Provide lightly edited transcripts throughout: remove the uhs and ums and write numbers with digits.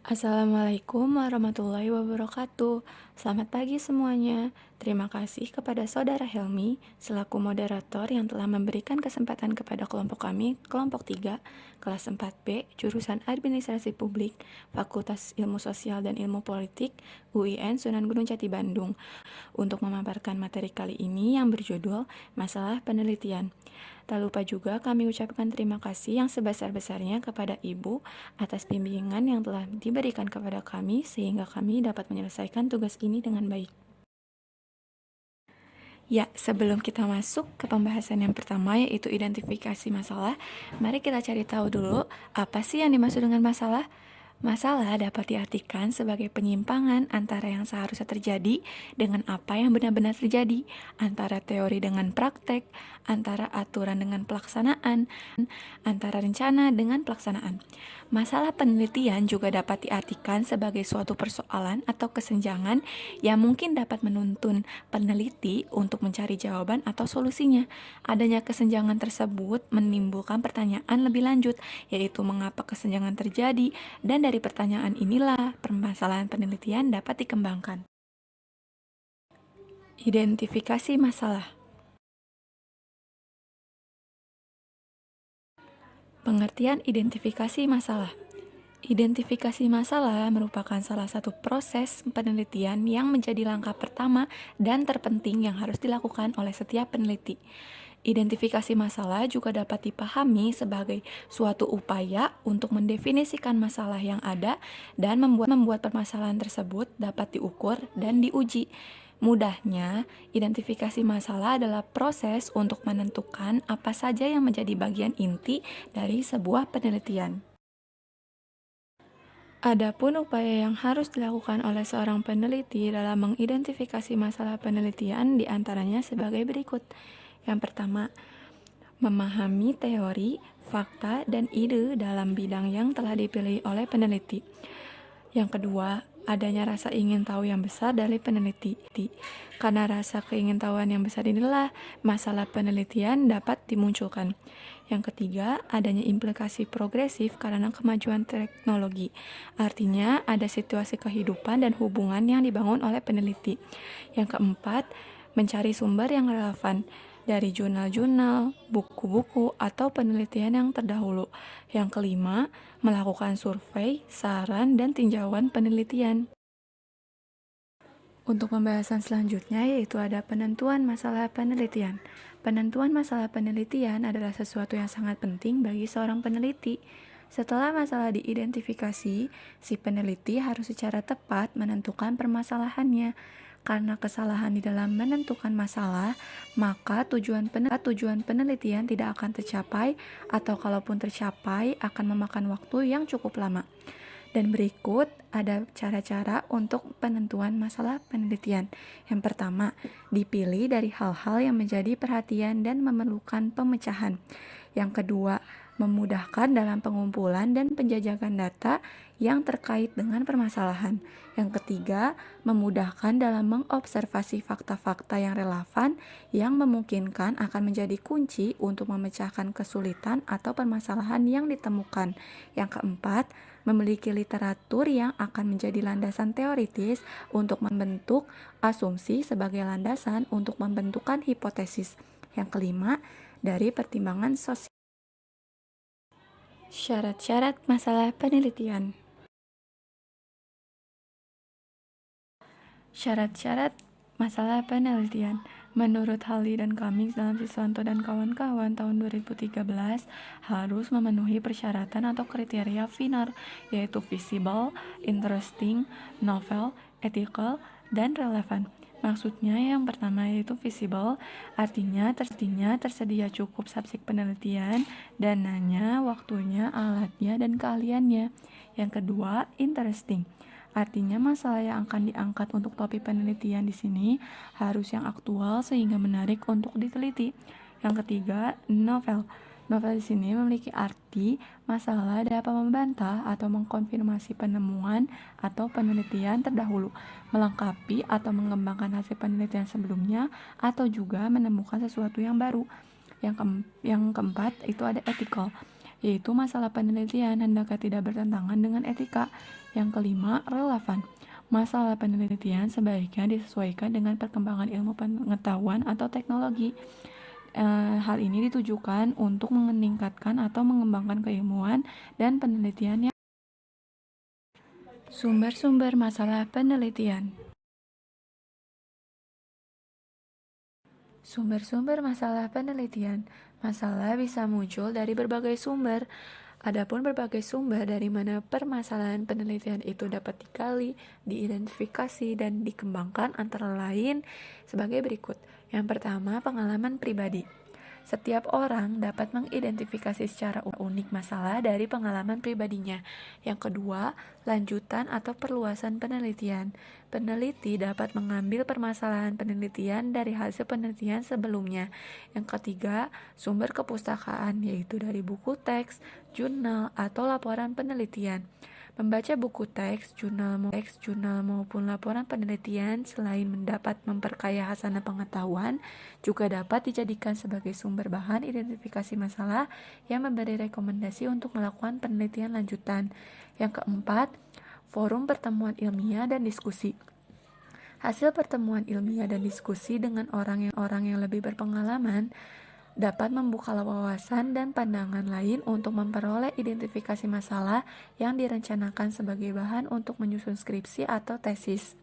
Assalamualaikum warahmatullahi wabarakatuh. Selamat pagi semuanya. Terima kasih kepada Saudara Helmi selaku moderator yang telah memberikan kesempatan kepada kelompok kami, kelompok 3, kelas 4B, jurusan Administrasi Publik, Fakultas Ilmu Sosial dan Ilmu Politik, UIN Sunan Gunung Jati Bandung, untuk memaparkan materi kali ini yang berjudul Masalah Penelitian. Tak lupa juga kami ucapkan terima kasih yang sebesar-besarnya kepada Ibu atas bimbingan yang telah diberikan kepada kami sehingga kami dapat menyelesaikan tugas ini dengan baik. Ya, sebelum kita masuk ke pembahasan yang pertama yaitu identifikasi masalah, mari kita cari tahu dulu apa sih yang dimaksud dengan masalah. Masalah dapat diartikan sebagai penyimpangan antara yang seharusnya terjadi dengan apa yang benar-benar terjadi, antara teori dengan praktek, antara aturan dengan pelaksanaan, antara rencana dengan pelaksanaan. Masalah penelitian juga dapat diartikan sebagai suatu persoalan atau kesenjangan yang mungkin dapat menuntun peneliti untuk mencari jawaban atau solusinya. Adanya kesenjangan tersebut menimbulkan pertanyaan lebih lanjut, yaitu mengapa kesenjangan terjadi, dan dari pertanyaan inilah permasalahan penelitian dapat dikembangkan. Identifikasi masalah. Pengertian identifikasi masalah. Identifikasi masalah merupakan salah satu proses penelitian yang menjadi langkah pertama dan terpenting yang harus dilakukan oleh setiap peneliti. Identifikasi masalah juga dapat dipahami sebagai suatu upaya untuk mendefinisikan masalah yang ada dan membuat permasalahan tersebut dapat diukur dan diuji. Mudahnya, identifikasi masalah adalah proses untuk menentukan apa saja yang menjadi bagian inti dari sebuah penelitian. Adapun upaya yang harus dilakukan oleh seorang peneliti dalam mengidentifikasi masalah penelitian diantaranya sebagai berikut. Yang pertama, memahami teori, fakta, dan ide dalam bidang yang telah dipilih oleh peneliti. Yang kedua, adanya rasa ingin tahu yang besar dari peneliti. Karena rasa keingintahuan yang besar inilah masalah penelitian dapat dimunculkan. Yang ketiga, adanya implikasi progresif karena kemajuan teknologi. Artinya, ada situasi kehidupan dan hubungan yang dibangun oleh peneliti. Yang keempat, mencari sumber yang relevan dari jurnal-jurnal, buku-buku, atau penelitian yang terdahulu. Yang kelima, melakukan survei, saran, dan tinjauan penelitian. Untuk pembahasan selanjutnya yaitu ada penentuan masalah penelitian. Penentuan masalah penelitian adalah sesuatu yang sangat penting bagi seorang peneliti. Setelah masalah diidentifikasi, si peneliti harus secara tepat menentukan permasalahannya. Karena kesalahan di dalam menentukan masalah, maka tujuan penelitian tidak akan tercapai atau kalaupun tercapai akan memakan waktu yang cukup lama. Dan berikut ada cara-cara untuk penentuan masalah penelitian. Yang pertama, dipilih dari hal-hal yang menjadi perhatian dan memerlukan pemecahan. Yang kedua, memudahkan dalam pengumpulan dan penjajakan data yang terkait dengan permasalahan. Yang ketiga, memudahkan dalam mengobservasi fakta-fakta yang relevan yang memungkinkan akan menjadi kunci untuk memecahkan kesulitan atau permasalahan yang ditemukan. Yang keempat, memiliki literatur yang akan menjadi landasan teoritis untuk membentuk asumsi sebagai landasan untuk membentukkan hipotesis. Yang kelima, dari pertimbangan sosial. Syarat-syarat masalah penelitian. Syarat-syarat masalah penelitian. Menurut Hali dan Cummings dalam Siswanto dan kawan-kawan tahun 2013 harus memenuhi persyaratan atau kriteria FINAR, yaitu visible, interesting, novel, ethical, dan relevan. Maksudnya yang pertama yaitu visible, artinya tersedia cukup subjek penelitian, dananya, waktunya, alatnya, dan keahliannya. Yang kedua, interesting. Artinya masalah yang akan diangkat untuk topik penelitian di sini harus yang aktual sehingga menarik untuk diteliti. Yang ketiga, novel. Novel di sini memiliki arti masalah dapat membantah atau mengkonfirmasi penemuan atau penelitian terdahulu, melengkapi atau mengembangkan hasil penelitian sebelumnya, atau juga menemukan sesuatu yang baru. Yang keempat itu ada ethical, yaitu masalah penelitian hendaknya tidak bertentangan dengan etika. Yang kelima, relevan. Masalah penelitian sebaiknya disesuaikan dengan perkembangan ilmu pengetahuan atau teknologi. Hal ini ditujukan untuk meningkatkan atau mengembangkan keilmuan dan penelitian. Sumber-sumber masalah penelitian. Sumber-sumber masalah penelitian. Masalah bisa muncul dari berbagai sumber. Adapun berbagai sumber dari mana permasalahan penelitian itu dapat digali, diidentifikasi, dan dikembangkan antara lain sebagai berikut. Yang pertama, pengalaman pribadi. Setiap orang dapat mengidentifikasi secara unik masalah dari pengalaman pribadinya. Yang kedua, lanjutan atau perluasan penelitian. Peneliti dapat mengambil permasalahan penelitian dari hasil penelitian sebelumnya. Yang ketiga, sumber kepustakaan, yaitu dari buku teks, jurnal, atau laporan penelitian. Membaca buku teks, jurnal maupun laporan penelitian selain mendapat memperkaya hasanah pengetahuan, juga dapat dijadikan sebagai sumber bahan identifikasi masalah yang memberi rekomendasi untuk melakukan penelitian lanjutan. Yang keempat, forum pertemuan ilmiah dan diskusi. Hasil pertemuan ilmiah dan diskusi dengan orang yang lebih berpengalaman dapat membuka wawasan dan pandangan lain untuk memperoleh identifikasi masalah yang direncanakan sebagai bahan untuk menyusun skripsi atau tesis.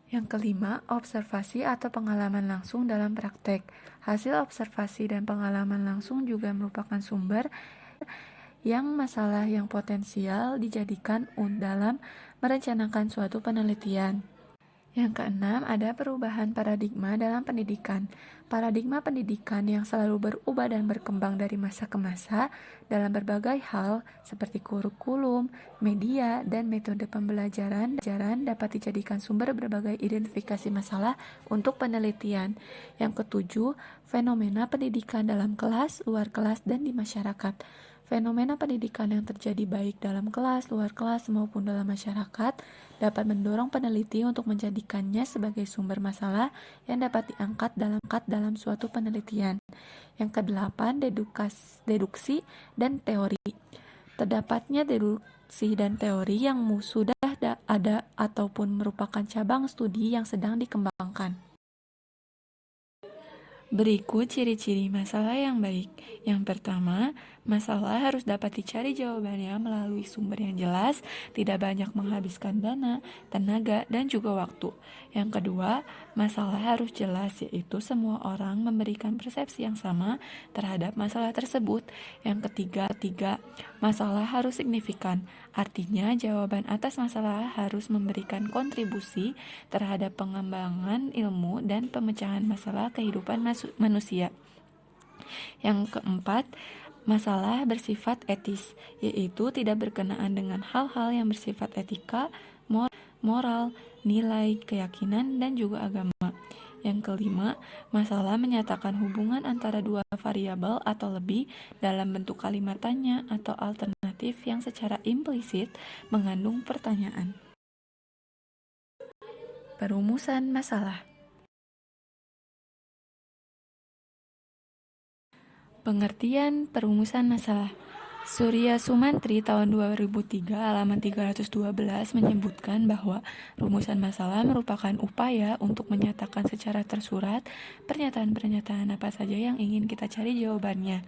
Yang kelima, observasi atau pengalaman langsung dalam praktek. Hasil observasi dan pengalaman langsung juga merupakan sumber yang masalah yang potensial dijadikan dalam merencanakan suatu penelitian. Yang keenam, ada perubahan paradigma dalam pendidikan. Paradigma pendidikan yang selalu berubah dan berkembang dari masa ke masa dalam berbagai hal seperti kurikulum, media, dan metode pembelajaran dapat dijadikan sumber berbagai identifikasi masalah untuk penelitian. Yang ketujuh, fenomena pendidikan dalam kelas, luar kelas, dan di masyarakat. Fenomena pendidikan yang terjadi baik dalam kelas, luar kelas, maupun dalam masyarakat dapat mendorong peneliti untuk menjadikannya sebagai sumber masalah yang dapat diangkat dalam suatu penelitian. Yang kedelapan, deduksi dan teori. Terdapatnya deduksi dan teori yang sudah ada ataupun merupakan cabang studi yang sedang dikembangkan. Berikut ciri-ciri masalah yang baik. Yang pertama, masalah harus dapat dicari jawabannya melalui sumber yang jelas, tidak banyak menghabiskan dana, tenaga, dan juga waktu. Yang kedua, masalah harus jelas, yaitu semua orang memberikan persepsi yang sama terhadap masalah tersebut. Yang ketiga, masalah harus signifikan. Artinya, jawaban atas masalah harus memberikan kontribusi terhadap pengembangan ilmu dan pemecahan masalah kehidupan manusia. Yang keempat, masalah bersifat etis, yaitu tidak berkenaan dengan hal-hal yang bersifat etika, moral, nilai, keyakinan, dan juga agama. Yang kelima, masalah menyatakan hubungan antara dua variabel atau lebih dalam bentuk kalimat tanya atau alternatif yang secara implisit mengandung pertanyaan. Perumusan masalah. Pengertian perumusan masalah. Surya Sumantri tahun 2003 halaman 312 menyebutkan bahwa rumusan masalah merupakan upaya untuk menyatakan secara tersurat pernyataan-pernyataan apa saja yang ingin kita cari jawabannya.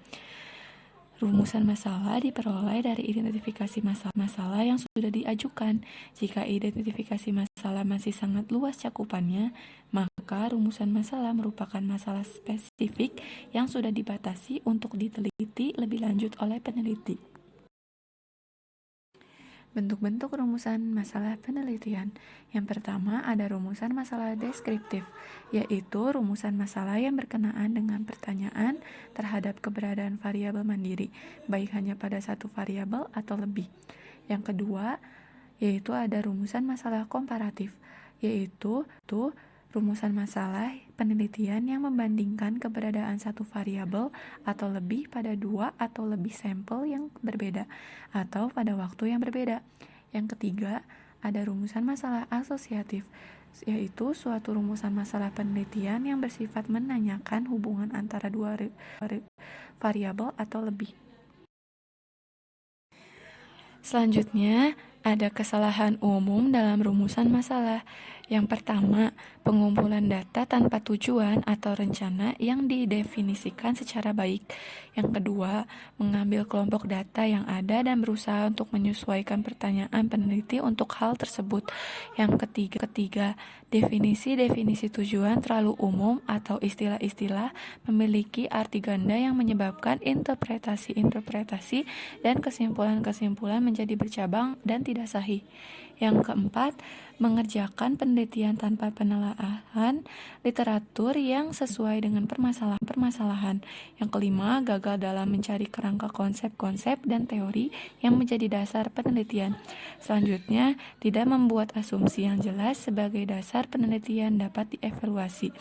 Rumusan masalah diperoleh dari identifikasi masalah yang sudah diajukan. Jika identifikasi masalah masih sangat luas cakupannya, maka rumusan masalah merupakan masalah spesifik yang sudah dibatasi untuk diteliti lebih lanjut oleh peneliti. Bentuk-bentuk rumusan masalah penelitian. Yang pertama, ada rumusan masalah deskriptif, yaitu rumusan masalah yang berkenaan dengan pertanyaan terhadap keberadaan variabel mandiri, baik hanya pada satu variabel atau lebih. Yang kedua, yaitu ada rumusan masalah komparatif, yaitu rumusan masalah penelitian yang membandingkan keberadaan satu variabel atau lebih pada dua atau lebih sampel yang berbeda atau pada waktu yang berbeda. Yang ketiga, ada rumusan masalah asosiatif, yaitu suatu rumusan masalah penelitian yang bersifat menanyakan hubungan antara dua variabel atau lebih. Selanjutnya, ada kesalahan umum dalam rumusan masalah. Yang pertama, pengumpulan data tanpa tujuan atau rencana yang didefinisikan secara baik. Yang kedua, mengambil kelompok data yang ada dan berusaha untuk menyesuaikan pertanyaan peneliti untuk hal tersebut. Yang ketiga, definisi-definisi tujuan terlalu umum atau istilah-istilah memiliki arti ganda yang menyebabkan interpretasi-interpretasi dan kesimpulan-kesimpulan menjadi bercabang dan tidak sahih. Yang keempat, mengerjakan penelitian tanpa penelaahan literatur yang sesuai dengan permasalahan. Yang kelima, gagal dalam mencari kerangka konsep-konsep dan teori yang menjadi dasar penelitian. Selanjutnya, tidak membuat asumsi yang jelas sebagai dasar penelitian dapat dievaluasi.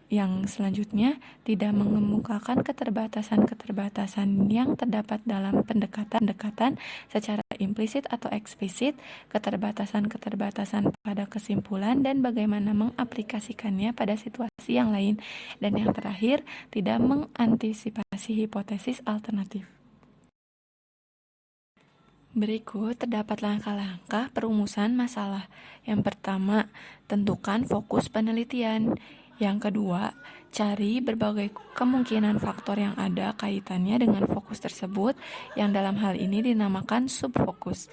Yang selanjutnya, tidak mengemukakan keterbatasan-keterbatasan yang terdapat dalam pendekatan secara implisit atau eksplisit, keterbatasan-keterbatasan pada kesimpulan, dan bagaimana mengaplikasikannya pada situasi yang lain. Dan yang terakhir, tidak mengantisipasi hipotesis alternatif. Berikut terdapat langkah-langkah perumusan masalah. Yang pertama, tentukan fokus penelitian. Yang kedua, cari berbagai kemungkinan faktor yang ada kaitannya dengan fokus tersebut, yang dalam hal ini dinamakan subfokus.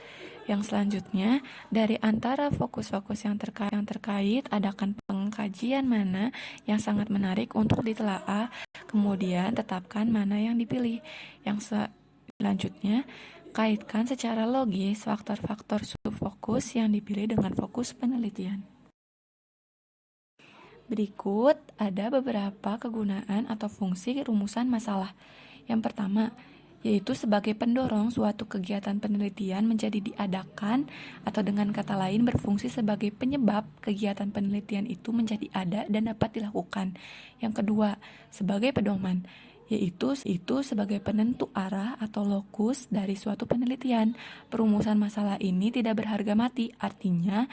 Yang selanjutnya, dari antara fokus-fokus yang terkait, adakan pengkajian mana yang sangat menarik untuk ditelaah, kemudian tetapkan mana yang dipilih. Yang selanjutnya, kaitkan secara logis faktor-faktor subfokus yang dipilih dengan fokus penelitian. Berikut ada beberapa kegunaan atau fungsi rumusan masalah. Yang pertama, yaitu sebagai pendorong suatu kegiatan penelitian menjadi diadakan, atau dengan kata lain berfungsi sebagai penyebab kegiatan penelitian itu menjadi ada dan dapat dilakukan. Yang kedua, sebagai pedoman, yaitu sebagai penentu arah atau lokus dari suatu penelitian. Perumusan masalah ini tidak berharga mati, artinya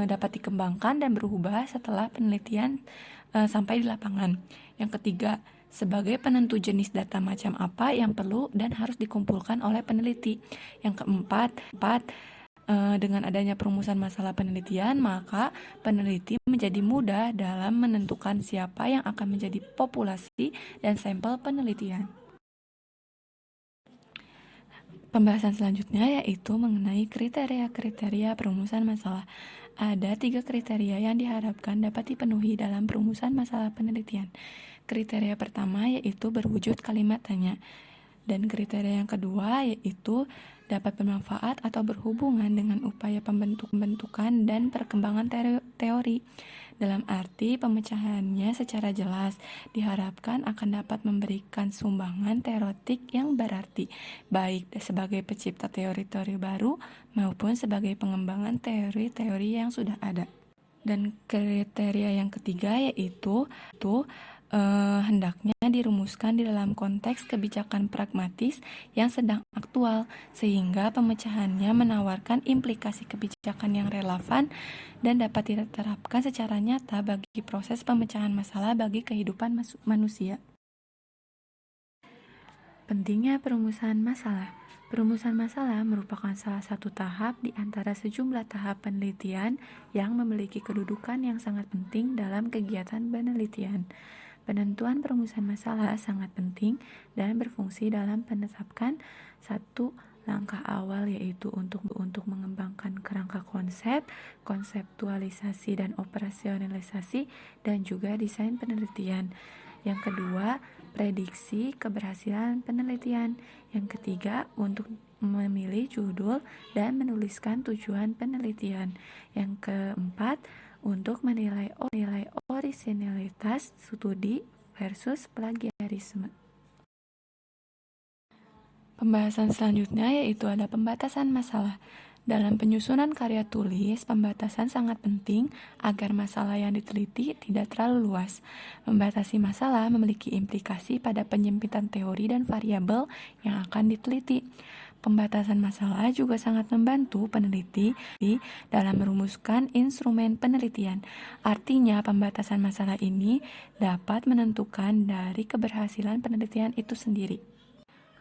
dapat dikembangkan dan berubah setelah penelitian sampai di lapangan. Yang ketiga, sebagai penentu jenis data macam apa yang perlu dan harus dikumpulkan oleh peneliti. Yang keempat, dengan adanya perumusan masalah penelitian, maka peneliti menjadi mudah dalam menentukan siapa yang akan menjadi populasi dan sampel penelitian. Pembahasan selanjutnya yaitu mengenai kriteria-kriteria perumusan masalah. Ada 3 kriteria yang diharapkan dapat dipenuhi dalam perumusan masalah penelitian. Kriteria pertama yaitu berwujud kalimat tanya. Dan kriteria yang kedua yaitu dapat bermanfaat atau berhubungan dengan upaya pembentukan dan perkembangan teori. Dalam arti pemecahannya secara jelas, diharapkan akan dapat memberikan sumbangan teoretik yang berarti, baik sebagai pencipta teori-teori baru maupun sebagai pengembangan teori-teori yang sudah ada. Dan kriteria yang ketiga yaitu hendaknya dirumuskan di dalam konteks kebijakan pragmatis yang sedang aktual, sehingga pemecahannya menawarkan implikasi kebijakan yang relevan dan dapat diterapkan secara nyata bagi proses pemecahan masalah bagi kehidupan manusia. Pentingnya perumusan masalah. Perumusan masalah merupakan salah satu tahap di antara sejumlah tahap penelitian yang memiliki kedudukan yang sangat penting dalam kegiatan penelitian. Penentuan perumusan masalah sangat penting dan berfungsi dalam menetapkan satu langkah awal, yaitu untuk mengembangkan kerangka konsep, konseptualisasi dan operasionalisasi, dan juga desain penelitian. Yang kedua, prediksi keberhasilan penelitian. Yang ketiga, untuk memilih judul dan menuliskan tujuan penelitian. Yang keempat, untuk menilai orisinalitas studi versus plagiarisme. Pembahasan selanjutnya yaitu ada pembatasan masalah. Dalam penyusunan karya tulis, pembatasan sangat penting agar masalah yang diteliti tidak terlalu luas. Membatasi masalah memiliki implikasi pada penyempitan teori dan variabel yang akan diteliti. Pembatasan masalah juga sangat membantu peneliti dalam merumuskan instrumen penelitian. Artinya, pembatasan masalah ini dapat menentukan dari keberhasilan penelitian itu sendiri.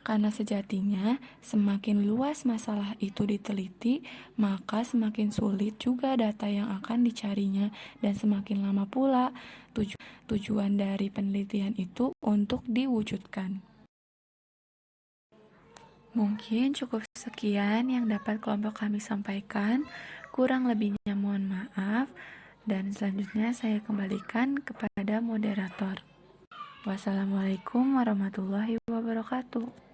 Karena sejatinya, semakin luas masalah itu diteliti, maka semakin sulit juga data yang akan dicarinya, dan semakin lama pula tujuan dari penelitian itu untuk diwujudkan. Mungkin cukup sekian yang dapat kelompok kami sampaikan. Kurang lebihnya mohon maaf. Dan selanjutnya saya kembalikan kepada moderator. Wassalamualaikum warahmatullahi wabarakatuh.